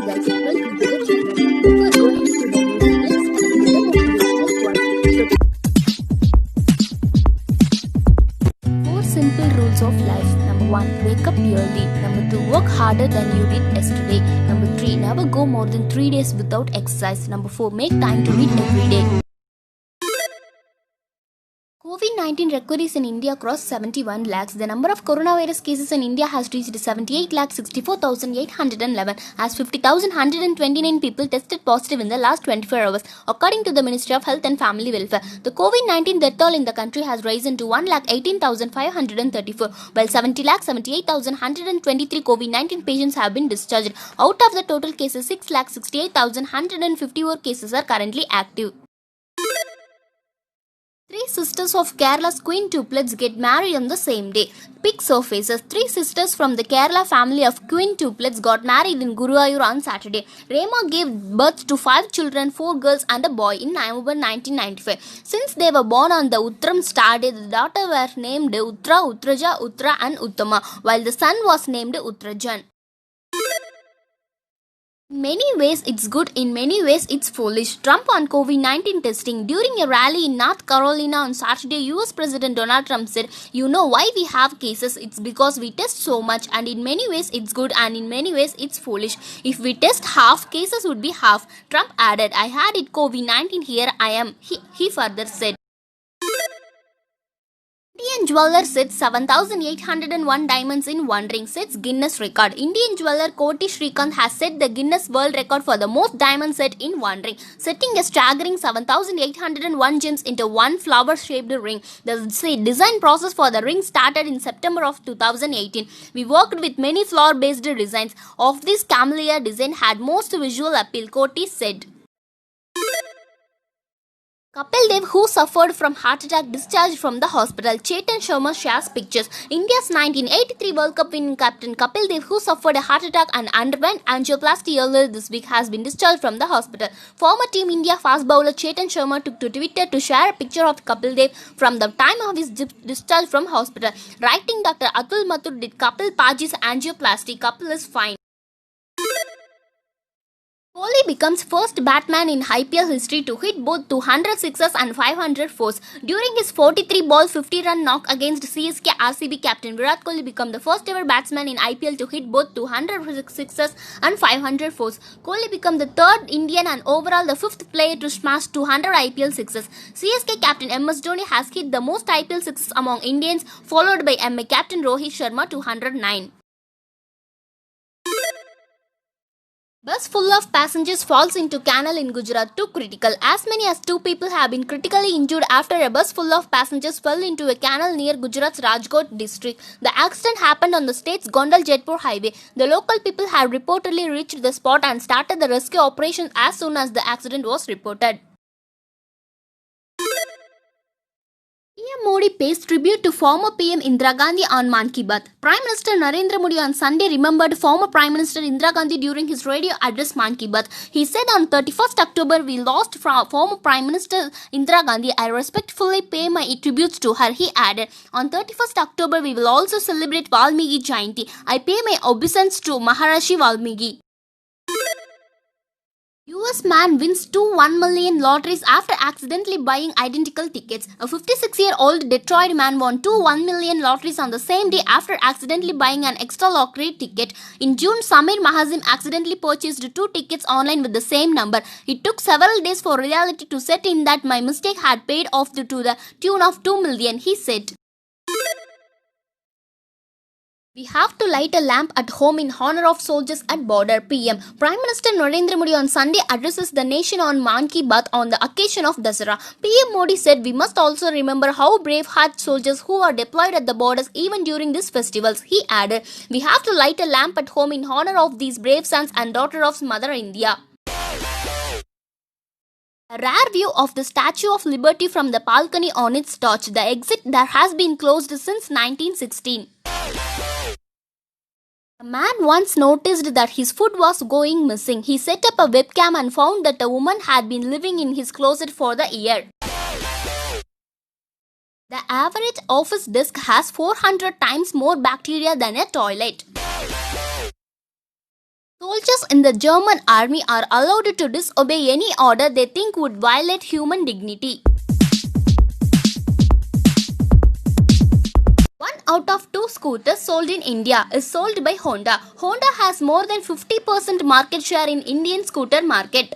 guys, welcome to the channel. Before going into the video, let's begin with the motivational quote. Four simple rules of life. Number 1, wake up early. Number 2, work harder than you did yesterday. Number 3, never go more than 3 days without exercise. Number 4, make time to read every day. COVID-19 recoveries in India crossed 71 lakhs. The number of coronavirus cases in India has reached 78,64,811 as 50,129 people tested positive in the last 24 hours, according to the Ministry of Health and Family Welfare. The COVID-19 death toll in the country has risen to 1,18,534, while 70,78,123 COVID-19 patients have been discharged. Out of the total cases, 6,68,154 cases are currently active. Three sisters of Kerala's queen tuplets get married on the same day. Pic surfaces. Three sisters from the Kerala family of queen tuplets got married in Guruvayur on Saturday. Rema gave birth to 5 children, 4 girls and a boy in November 1995. Since they were born on the Uttram star day, the daughter were named Uttara, Uttaraja, Uttara and Uttama, while the son was named Uttarajan. In many ways it's good, in many ways it's foolish. Trump on COVID-19 testing. During a rally in North Carolina on Saturday, US President Donald Trump said, "You know why we have cases? It's because we test so much, and in many ways it's good and in many ways it's foolish. If we test half, cases would be half." Trump added, "I had it COVID-19, here I am." He further said. Indian jeweler set 7,801 diamonds in one ring, sets Guinness record. Indian jeweler Koti Srikanth has set the Guinness World Record for the most diamonds set in one ring, setting a staggering 7,801 gems into one flower-shaped ring. The design process for the ring started in September of 2018. We worked with many flower-based designs. Of this, camellia design had most visual appeal, Koti said. Kapil Dev, who suffered from heart attack, discharged from the hospital. Chetan Sharma shares pictures. India's 1983 World Cup winning captain Kapil Dev, who suffered a heart attack and underwent angioplasty earlier this week, has been discharged from the hospital. Former Team India fast bowler Chetan Sharma took to Twitter to share a picture of Kapil Dev from the time of his discharge from hospital. Writing, "Dr. Atul Mathur did Kapil Paji's angioplasty. Kapil is fine." Kohli becomes first batsman in IPL history to hit both 200 sixes and 500 fours. During his 43-ball 50-run knock against CSK RCB, captain Virat Kohli became the first ever batsman in IPL to hit both 200 sixes and 500 fours. Kohli became the third Indian and overall the fifth player to smash 200 IPL sixes. CSK captain MS Dhoni has hit the most IPL sixes among Indians, followed by MA captain Rohit Sharma 209. Bus full of passengers falls into canal in Gujarat. 2 critical. As many as 2 people have been critically injured after a bus full of passengers fell into a canal near Gujarat's Rajkot district. The accident happened on the state's Gondal-Jaipur highway. The local people had reportedly reached the spot and started the rescue operation as soon as the accident was reported. PM Modi pays tribute to former PM Indira Gandhi on Mann Ki Baat. Prime Minister Narendra Modi on Sunday remembered former Prime Minister Indira Gandhi during his radio address Mann Ki Baat. He said, "On 31st October, we lost former Prime Minister Indira Gandhi. I respectfully pay my tributes to her." He added, "On 31st October, we will also celebrate Valmiki Jayanti. I pay my obeisance to Maharishi Valmiki." US man wins 2 $1 million lotteries after accidentally buying identical tickets. A 56-year-old Detroit man won 2 $1 million lotteries on the same day after accidentally buying an extra lottery ticket. In June, Samir Mahazim accidentally purchased 2 tickets online with the same number. It took several days for reality to set in that my mistake had paid off to the tune of 2 million, he said. We have to light a lamp at home in honor of soldiers at border, PM. Prime Minister Narendra Modi on Sunday addresses the nation on Mann Ki Baat on the occasion of Dasara. PM Modi said, "We must also remember how brave-hearted soldiers who are deployed at the borders even during these festivals." He added, "We have to light a lamp at home in honor of these brave sons and daughters of Mother India." A rare view of the Statue of Liberty from the balcony on its torch. The exit there has been closed since 1916. A man once noticed that his food was going missing. He set up a webcam and found that a woman had been living in his closet for the year. The average office desk has 400 times more bacteria than a toilet. Soldiers in the German army are allowed to disobey any order they think would violate human dignity. 1 out of 2 scooters sold in India is sold by Honda. Honda has more than 50% market share in Indian scooter market.